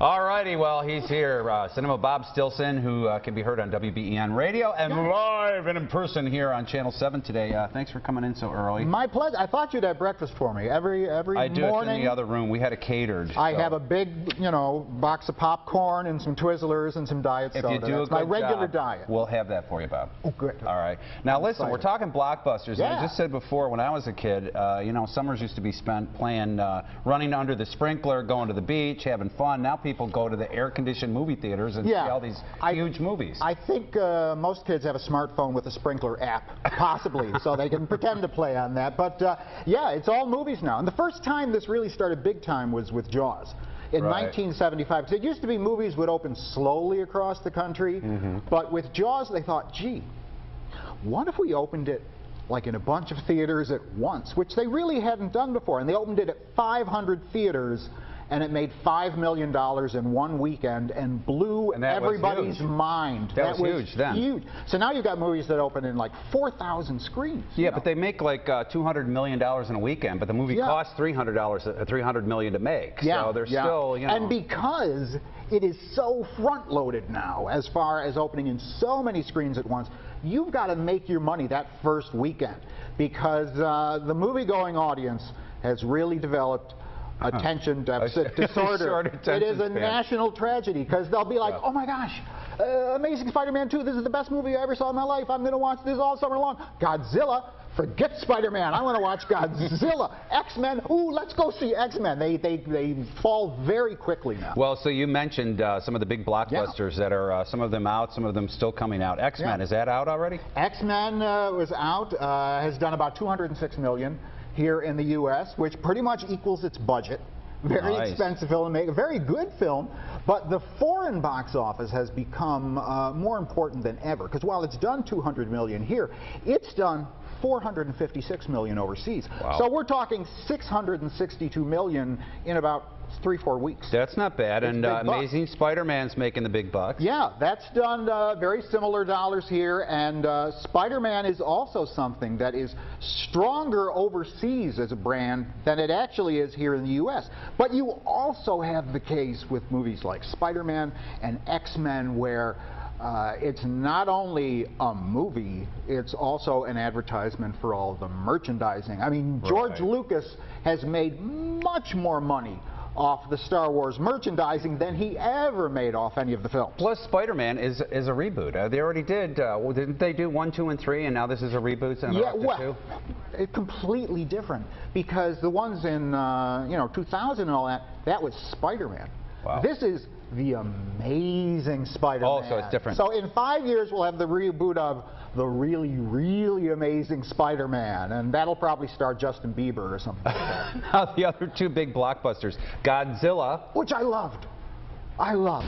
All righty, well, he's here. Cinema Bob Stilson, who can be heard on WBEN Radio and live and in person here on Channel 7 today. Thanks for coming in so early. My pleasure. I thought you'd have breakfast for me every morning. I do. It's in the other room. We had it catered. I have a big, box of popcorn and some Twizzlers and some diet soda. If you do That's my regular diet. We'll have that for you, Bob. Oh, good. All right. Now, listen, we're talking blockbusters. Yeah. And I just said before, when I was a kid, summers used to be spent playing, running under the sprinkler, going to the beach, having fun. Now people go to the air-conditioned movie theaters and see all these huge movies. I think most kids have a smartphone with a sprinkler app, possibly, so they can pretend to play on that. But yeah, it's all movies now. And the first time this really started big time was with Jaws. In 1975, because it used to be movies would open slowly across the country, but with Jaws they thought, gee, what if we opened it like in a bunch of theaters at once, which they really hadn't done before, and they opened it at 500 theaters, and it made $5 million in one weekend and blew everybody's mind. That was huge then. Huge. So now you've got movies that open in like 4,000 screens. Yeah, but they make like $200 million in a weekend, but the movie costs $300 million to make. Yeah, so they're still, And because it is so front-loaded now, as far as opening in so many screens at once, you've got to make your money that first weekend, because the movie-going audience has really developed attention deficit disorder. It is a national tragedy, because they'll be like, oh my gosh, Amazing Spider-Man 2, this is the best movie I ever saw in my life. I'm going to watch this all summer long. Godzilla, forget Spider-Man. I want to watch Godzilla. X-Men, ooh, let's go see X-Men. They fall very quickly now. Well, so you mentioned some of the big blockbusters that are, some of them out, some of them still coming out. X-Men, is that out already? X-Men was out, has done about $206 million here in the U.S., which pretty much equals its budget. Very expensive film to make, a very good film, but the foreign box office has become more important than ever, because while it's done $200 million here, it's done $456 million overseas. Wow. So we're talking $662 million in about 3-4 weeks. That's not bad. And Amazing Spider-Man's making the big bucks. Yeah, that's done very similar dollars here, and Spider-Man is also something that is stronger overseas as a brand than it actually is here in the U.S. But you also have the case with movies like Spider-Man and X-Men, where it's not only a movie, it's also an advertisement for all the merchandising. I mean, George Lucas has made much more money off the Star Wars merchandising than he ever made off any of the films. Plus, Spider-Man is a reboot. They already did. Didn't they do 1, 2, and 3, and now this is a reboot? And well, it's completely different, because the ones in 2000 and all that, that was Spider-Man. Wow. This is the Amazing Spider-Man. Oh, so it's different. So in 5 years, we'll have the reboot of the really, really Amazing Spider-Man, and that'll probably star Justin Bieber or something like that. Now, the other two big blockbusters, Godzilla. Which I loved. I loved.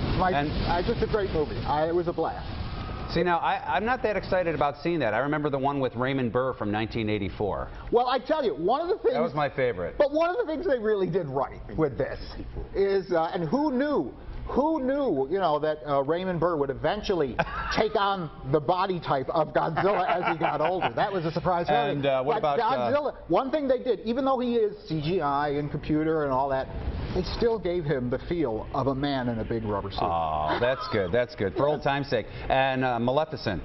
Just a great movie. It was a blast. See, now, I'm not that excited about seeing that. I remember the one with Raymond Burr from 1984. Well, I tell you, one of the things... That was my favorite. But one of the things they really did right with this is, and who knew, that Raymond Burr would eventually take on the body type of Godzilla as he got older. That was a surprise for me. And what about Godzilla? One thing they did, even though he is CGI and computer and all that, they still gave him the feel of a man in a big rubber suit. Oh, that's good. That's good. For old time's sake. And Maleficent.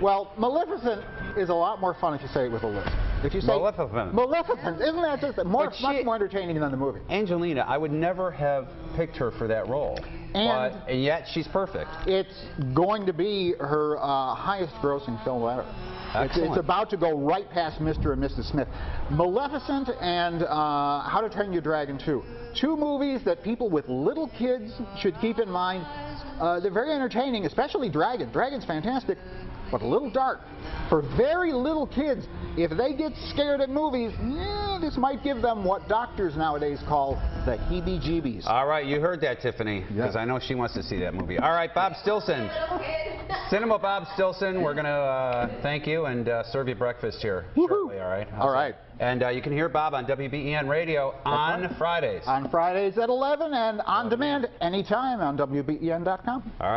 Well, Maleficent is a lot more fun if you say it with a lisp. If you say Maleficent, isn't that just much more entertaining than the movie? Angelina, I would never have picked her for that role. And yet she's perfect. It's going to be her highest grossing film ever. It's about to go right past Mr. and Mrs. Smith. Maleficent and How to Train Your Dragon 2. Two movies that people with little kids should keep in mind. They're very entertaining, especially Dragon. Dragon's fantastic, but a little dark. For very little kids, if they get scared at movies, this might give them what doctors nowadays call the heebie-jeebies. All right, you heard that, Tiffany, because I know she wants to see that movie. All right, Bob Stilson. Cinema Bob Stilson, we're going to thank you and serve you breakfast here shortly, all right? All right. And you can hear Bob on WBEN Radio on Fridays. On Fridays at 11 and on demand anytime on WBEN.com. All right.